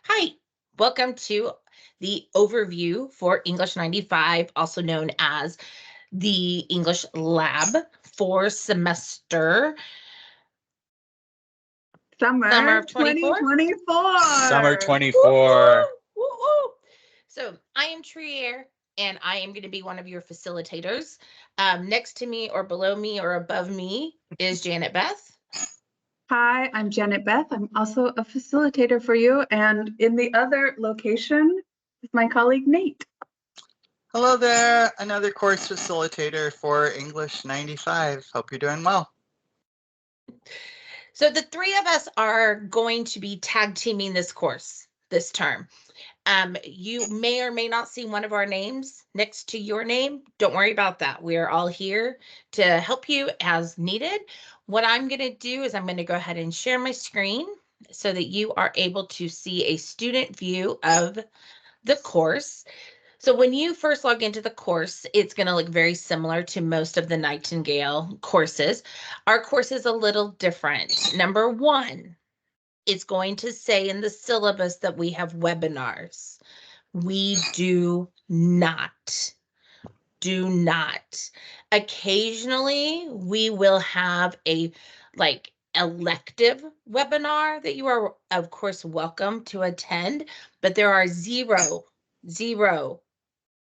Hi, welcome to the overview for English 95, also known as the English Lab for semester Summer of 24. 2024. Summer Woo, 24. woo, woo. So I am Trier, and I am going to be one of your facilitators. Next to me or below me or above me is Janet Beth. Hi, I'm Janet Beth. I'm also a facilitator for you. And in the other location is my colleague, Nate. Hello there, another course facilitator for English 95. Hope you're doing well. So the three of us are going to be tag teaming this course this term. You may or may not see one of our names next to your name. Don't worry about that. We are all here to help you as needed. What I'm going to do is I'm going to go ahead and share my screen so that you are able to see a student view of the course. So when you first log into the course, it's going to look very similar to most of the Nightingale courses. Our course is a little different. Number one, it's going to say in the syllabus that we have webinars. We do not. Occasionally, we will have a elective webinar that you are, of course, welcome to attend, but there are zero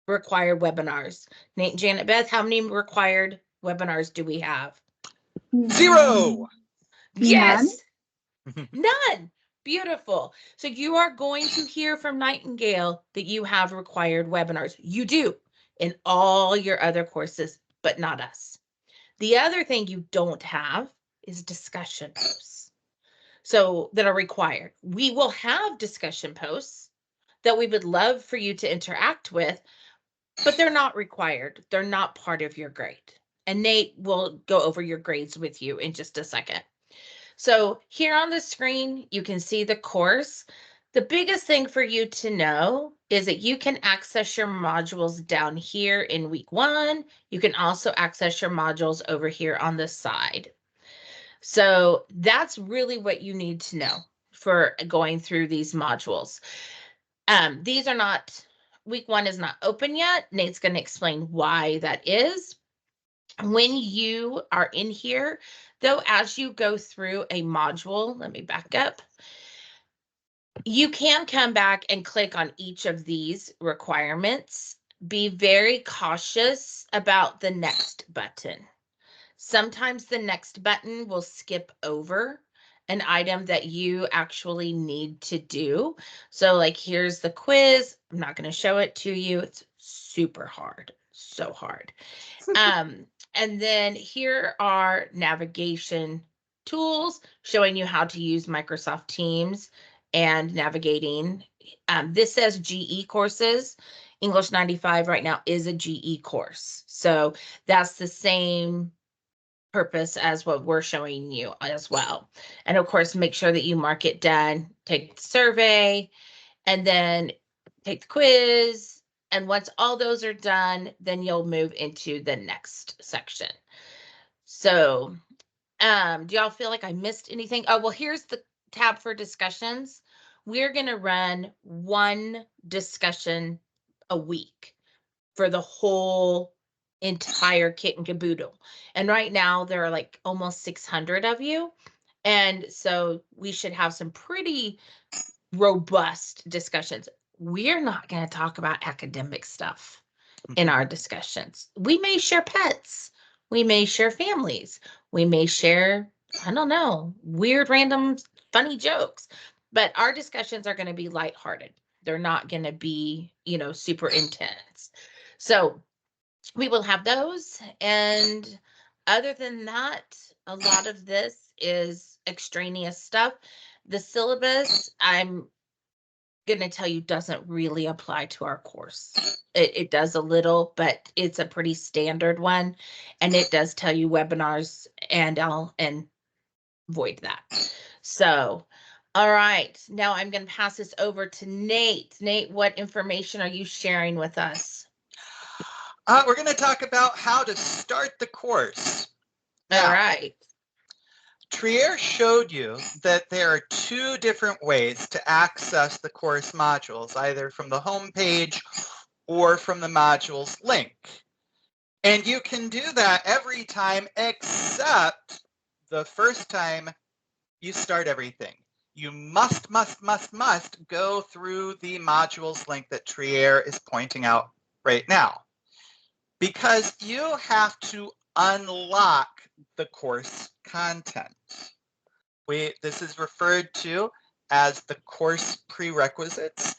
required webinars. Nate and Janet Beth, how many required webinars do we have? 0. Yes. None. Beautiful. So you are going to hear from Nightingale that you have required webinars. You do in all your other courses, but not us. The other thing you don't have is discussion posts. So that are required. We will have discussion posts that we would love for you to interact with, but they're not required. They're not part of your grade. And Nate will go over your grades with you in just a second. So here on the screen, you can see the course. The biggest thing for you to know is that you can access your modules down here in week 1. You can also access your modules over here on the side. So that's really what you need to know for going through these modules. These are not, week 1 is not open yet. Nate's going to explain why that is. When you are in here, though, as you go through a module, let me back up. You can come back and click on each of these requirements. Be very cautious about the next button. Sometimes the next button will skip over an item that you actually need to do. So like, here's the quiz. I'm not going to show it to you. It's super hard, so hard. And then here are navigation tools showing you how to use Microsoft Teams and navigating. This says GE courses. English 95 right now is a GE course. So that's the same purpose as what we're showing you as well. And of course, make sure that you mark it done, take the survey, and then take the quiz. And once all those are done, then you'll move into the next section. So do y'all feel like I missed anything? Oh, well, here's the tab for discussions. We're going to run one discussion a week for the whole entire kit and caboodle. And right now there are like almost 600 of you. And so we should have some pretty robust discussions. We're not going to talk about academic stuff in our discussions. We may share pets. We may share families. We may share, I don't know, weird, random, funny jokes. But our discussions are going to be lighthearted. They're not going to be, super intense. So we will have those. And other than that, a lot of this is extraneous stuff. The syllabus, I'm going to tell you, doesn't really apply to our course. It does a little, but it's a pretty standard one. And it does tell you webinars, and I'll avoid that. So, all right, now I'm going to pass this over to Nate. Nate, what information are you sharing with us? We're going to talk about how to start the course. All right. Trier showed you that there are two different ways to access the course modules, either from the home page or from the modules link. And you can do that every time except the first time you start everything. You must go through the modules link that Trier is pointing out right now, because you have to unlock the course content. This is referred to as the course prerequisites.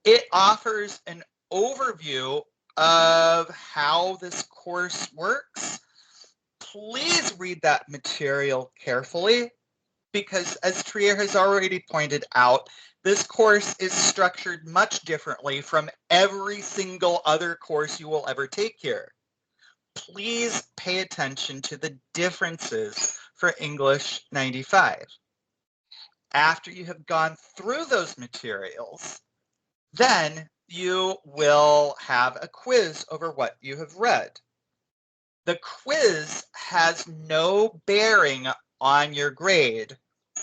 It offers an overview of how this course works. Please read that material carefully, because as Trier has already pointed out, this course is structured much differently from every single other course you will ever take here. Please pay attention to the differences for English 95. After you have gone through those materials, then you will have a quiz over what you have read. The quiz has no bearing on your grade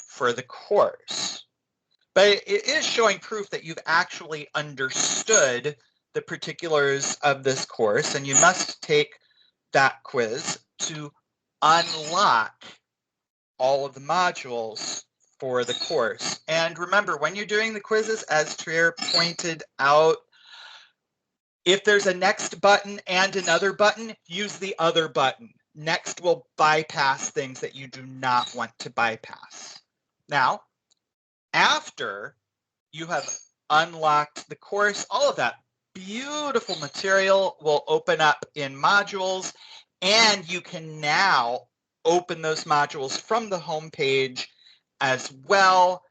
for the course, but it is showing proof that you've actually understood the particulars of this course, and you must take that quiz to unlock all of the modules for the course. And remember, when you're doing the quizzes, as Trier pointed out, if there's a next button and another button, use the other button. Next will bypass things that you do not want to bypass. Now, after you have unlocked the course, all of that beautiful material will open up in modules, and you can now open those modules from the home page as well.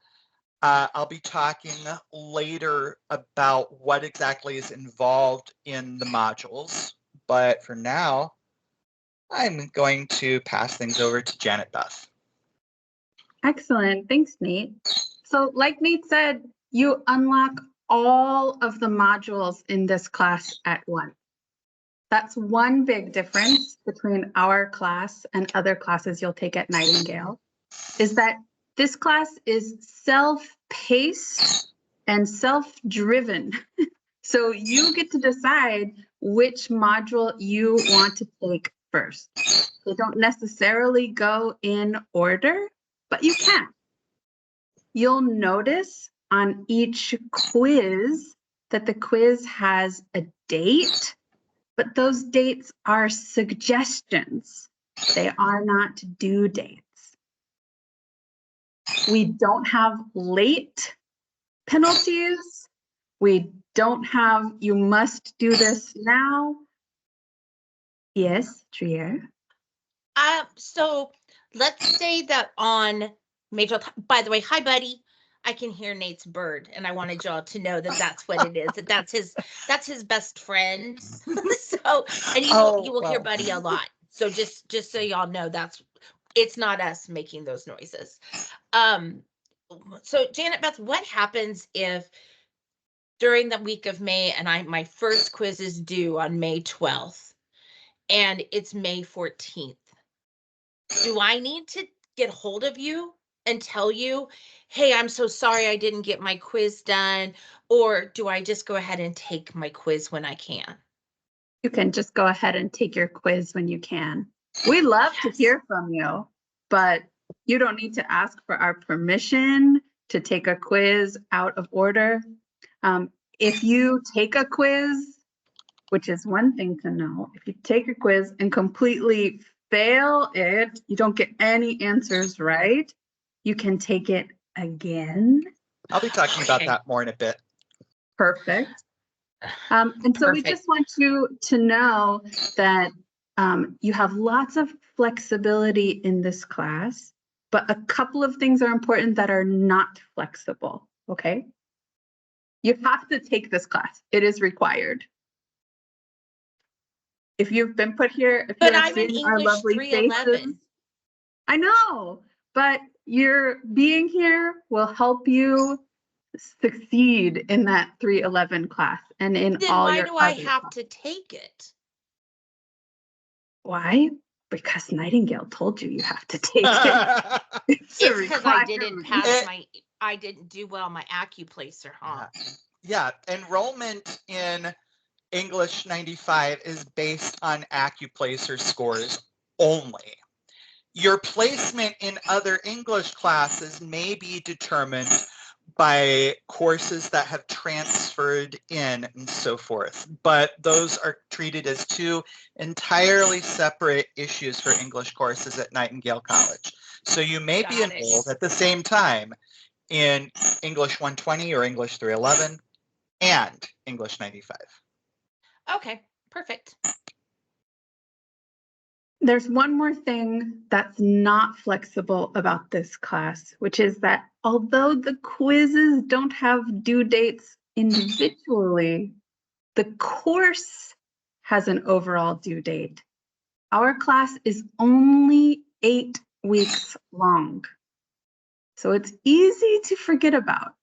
I'll be talking later about what exactly is involved in the modules, but for now, I'm going to pass things over to Janet Beth. Excellent. Thanks, Nate. So like Nate said, you unlock all of the modules in this class at once. That's one big difference between our class and other classes you'll take at Nightingale, is that this class is self-paced and self-driven. So you get to decide which module you want to take first. They don't necessarily go in order, but you can. You'll notice on each quiz that the quiz has a date, but those dates are suggestions. They are not due dates. We don't have late penalties. We don't have, you must do this now. Yes, Trier. So let's say that on Major, by the way, hi buddy. I can hear Nate's bird, and I wanted y'all to know that that's what it is. That's his best friend. So, and you will hear Buddy a lot. So just so y'all know, it's not us making those noises. So Janet Beth, what happens if during the week of May, and my first quiz is due on May 12th, and it's May 14th? Do I need to get hold of you and tell you, hey, I'm so sorry I didn't get my quiz done? Or do I just go ahead and take my quiz when I can? You can just go ahead and take your quiz when you can. We love to hear from you, but you don't need to ask for our permission to take a quiz out of order. If you take a quiz, which is one thing to know, if you take a quiz and completely fail it, you don't get any answers right, you can take it again. I'll be talking about that more in a bit. Perfect. And so we just want you to know that you have lots of flexibility in this class, but a couple of things are important that are not flexible, okay? You have to take this class. It is required. If you've been put here, if but you're I'm in seeing our English lovely 311. faces, I know, but your being here will help you succeed in that 311 class and in then all why your do I other have classes. to take it? Why? because Nightingale told you have to take it. It's because I didn't pass I didn't do well my AccuPlacer, huh? Yeah, enrollment in English 95 is based on AccuPlacer scores only. Your placement in other English classes may be determined by courses that have transferred in and so forth, but those are treated as two entirely separate issues for English courses at Nightingale College. So you may be enrolled at the same time in English 120 or English 311 and English 95. Okay, perfect. There's one more thing that's not flexible about this class, which is that although the quizzes don't have due dates individually, the course has an overall due date. Our class is only 8 weeks long, so it's easy to forget about.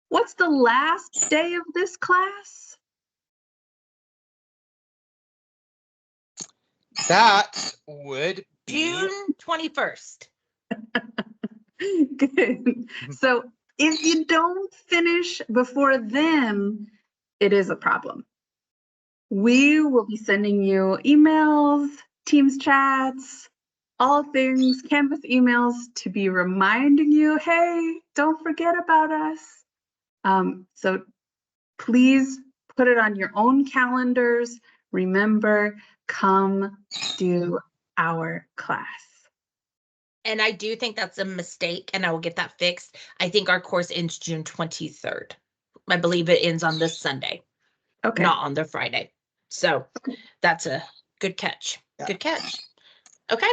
What's the last day of this class? That would be June 21st. Good. So if you don't finish before then, it is a problem. We will be sending you emails, Teams chats, all things, Canvas emails to be reminding you, hey, don't forget about us. So please put it on your own calendars. Remember, come do our class. And I do think that's a mistake, and I will get that fixed. I think our course ends June 23rd. I believe it ends on this Sunday, Okay. not on the Friday. So that's a good catch. Yeah. Good catch. Okay.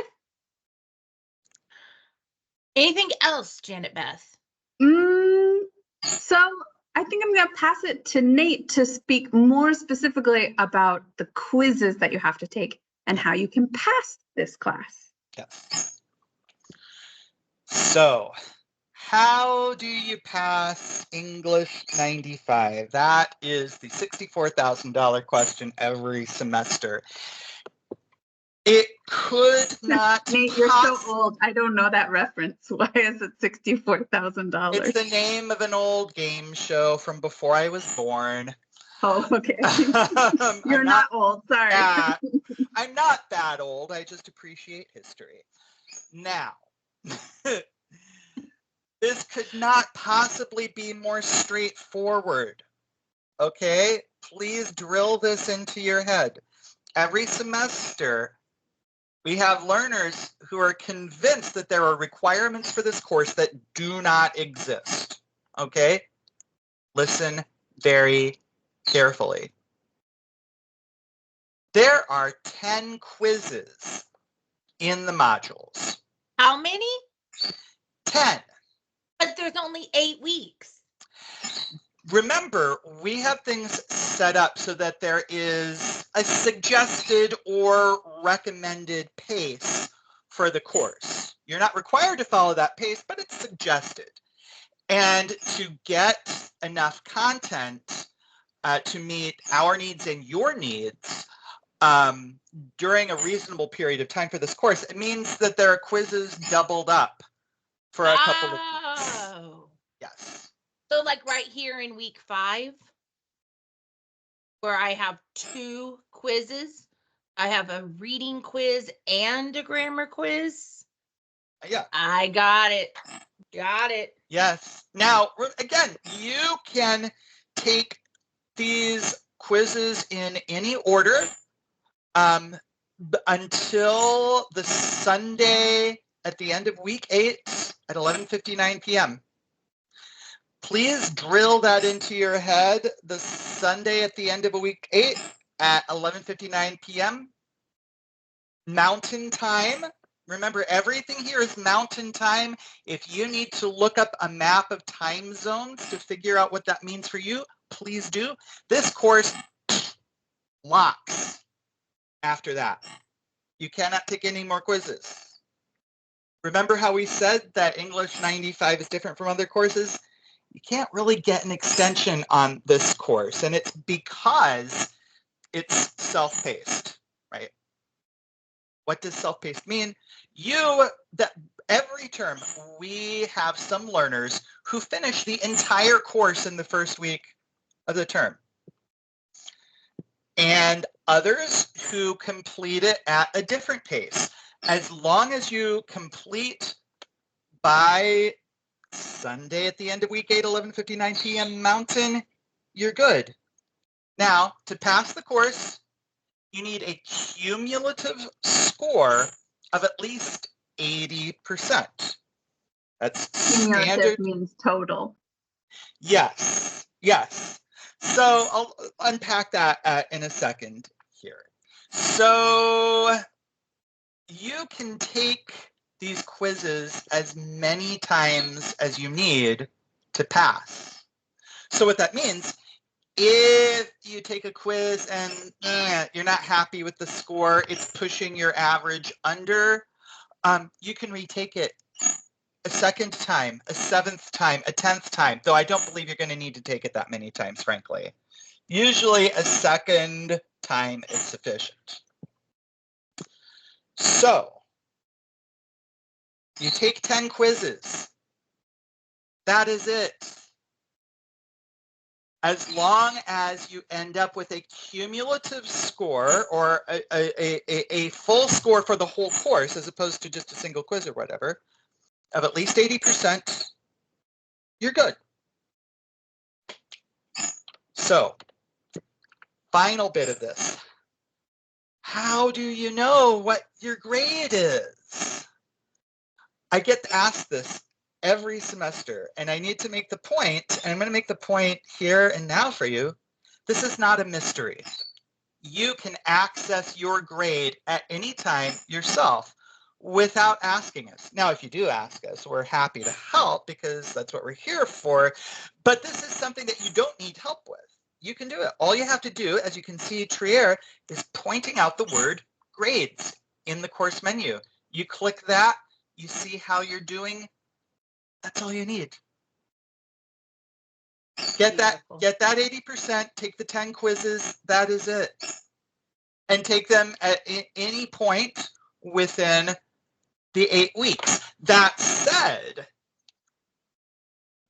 Anything else, Janet Beth? So I think I'm going to pass it to Nate to speak more specifically about the quizzes that you have to take and how you can pass this class. Yes. So, how do you pass English 95? That is the $64,000 question every semester. It could not. Nate, you're so old. I don't know that reference. Why is it $64,000? It's the name of an old game show from before I was born. Oh, okay. You're not old. Sorry. I'm not that old. I just appreciate history. Now, this could not possibly be more straightforward. Okay? Please drill this into your head. Every semester, we have learners who are convinced that there are requirements for this course that do not exist. Okay? Listen very carefully. There are 10 quizzes in the modules. How many? 10. But there's only 8 weeks. Remember, we have things set up so that there is a suggested or recommended pace for the course. You're not required to follow that pace, but it's suggested. And to get enough content to meet our needs and your needs during a reasonable period of time for this course, it means that there are quizzes doubled up for a couple of weeks. Yes. So like right here in week 5, where I have 2 quizzes, I have a reading quiz and a grammar quiz. Yeah. I got it. Got it. Yes. Now, again, you can take these quizzes in any order until the Sunday at the end of week 8 at 11:59 p.m. Please drill that into your head. The Sunday at the end of week 8 at 11:59 p.m. Mountain time. Remember, everything here is mountain time. If you need to look up a map of time zones to figure out what that means for you, please do. This course locks after that. You cannot take any more quizzes. Remember how we said that English 95 is different from other courses? You can't really get an extension on this course, and it's because it's self-paced, right? What does self-paced mean? Every term, we have some learners who finish the entire course in the first week of the term, and others who complete it at a different pace. As long as you complete by Sunday at the end of week 8, 11:59 p.m. Mountain, you're good. Now, to pass the course, you need a cumulative score of at least 80%. That's Cumulative standard. means total. Yes, yes. So I'll unpack that in a second here. So you can take these quizzes as many times as you need to pass. So what that means, if you take a quiz and you're not happy with the score, it's pushing your average under, you can retake it a second time, a 7th time, a 10th time, though I don't believe you're going to need to take it that many times, frankly. Usually a second time is sufficient. So you take 10 quizzes. That is it. As long as you end up with a cumulative score or a full score for the whole course, as opposed to just a single quiz or whatever, of at least 80%, you're good. So, final bit of this. How do you know what your grade is? I get asked this every semester, and I need to make the point, and I'm going to make the point here and now for you. This is not a mystery. You can access your grade at any time yourself without asking us. Now, if you do ask us, we're happy to help because that's what we're here for. But this is something that you don't need help with. You can do it. All you have to do, as you can see, Trier is pointing out the word grades in the course menu. You click that, you see how you're doing. That's all you need. Get that 80%, take the 10 quizzes, that is it. And take them at any point within the 8 weeks. That said,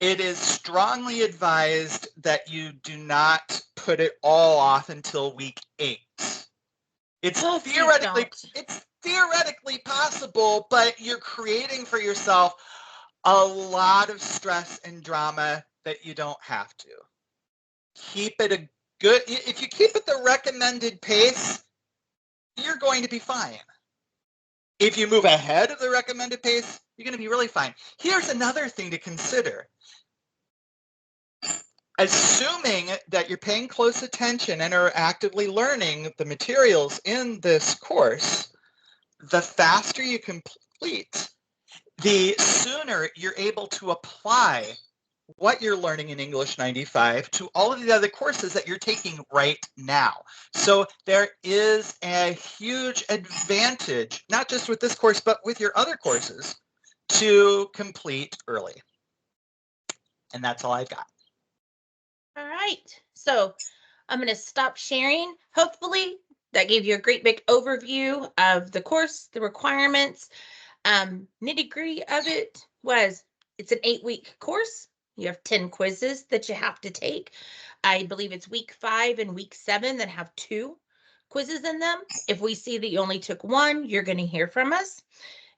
it is strongly advised that you do not put it all off until week 8. It's theoretically possible, but you're creating for yourself a lot of stress and drama that you don't have to. Keep it if you keep it the recommended pace, you're going to be fine. If you move ahead of the recommended pace, you're going to be really fine. Here's another thing to consider. Assuming that you're paying close attention and are actively learning the materials in this course, the faster you complete, the sooner you're able to apply what you're learning in English 95 to all of the other courses that you're taking right now. So there is a huge advantage, not just with this course, but with your other courses, to complete early. And that's all I've got. All right. So I'm going to stop sharing. Hopefully that gave you a great big overview of the course, the requirements. Nitty-gritty of it was it's an 8-week course. You have 10 quizzes that you have to take. I believe it's week 5 and week 7 that have 2 quizzes in them. If we see that you only took 1, you're going to hear from us.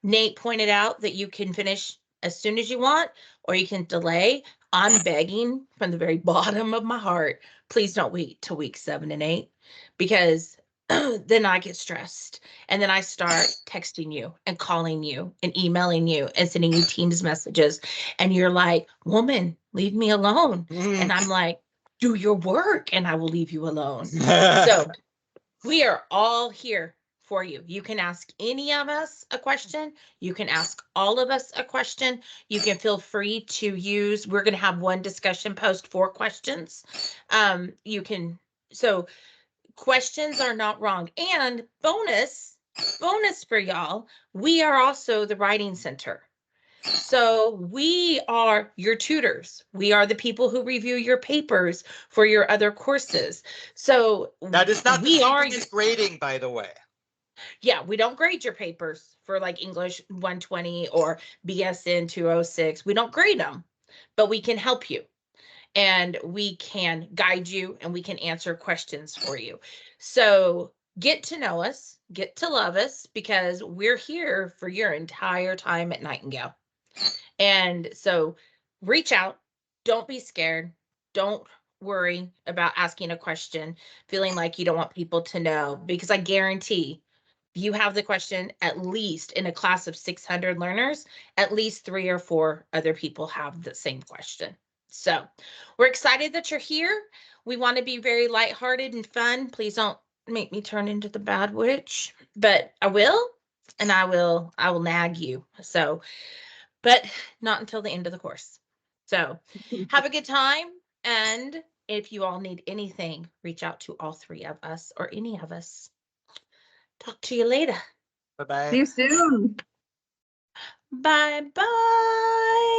Nate pointed out that you can finish as soon as you want, or you can delay. I'm begging from the very bottom of my heart, please don't wait till week 7 and 8, because then I get stressed. And then I start texting you and calling you and emailing you and sending you Teams messages. And you're like, woman, leave me alone. And I'm like, do your work and I will leave you alone. So we are all here for you. You can ask any of us a question. You can ask all of us a question. You can feel free to use, we're going to have one discussion post for questions. So questions are not wrong. And bonus for y'all, we are also the Writing Center. So we are your tutors. We are the people who review your papers for your other courses. So that is not the same thing as grading, by the way. Yeah, we don't grade your papers for like English 120 or BSN 206. We don't grade them, but we can help you and we can guide you and we can answer questions for you. So get to know us, get to love us, because we're here for your entire time at Nightingale. And so reach out. Don't be scared. Don't worry about asking a question, feeling like you don't want people to know, because I guarantee you have the question, at least in a class of 600 learners, at least 3 or 4 other people have the same question. So we're excited that you're here. We want to be very lighthearted and fun. Please don't make me turn into the bad witch, but I will, and I will nag you. So, but not until the end of the course. So have a good time. And if you all need anything, reach out to all 3 of us or any of us. Talk to you later. Bye-bye. See you soon. Bye bye.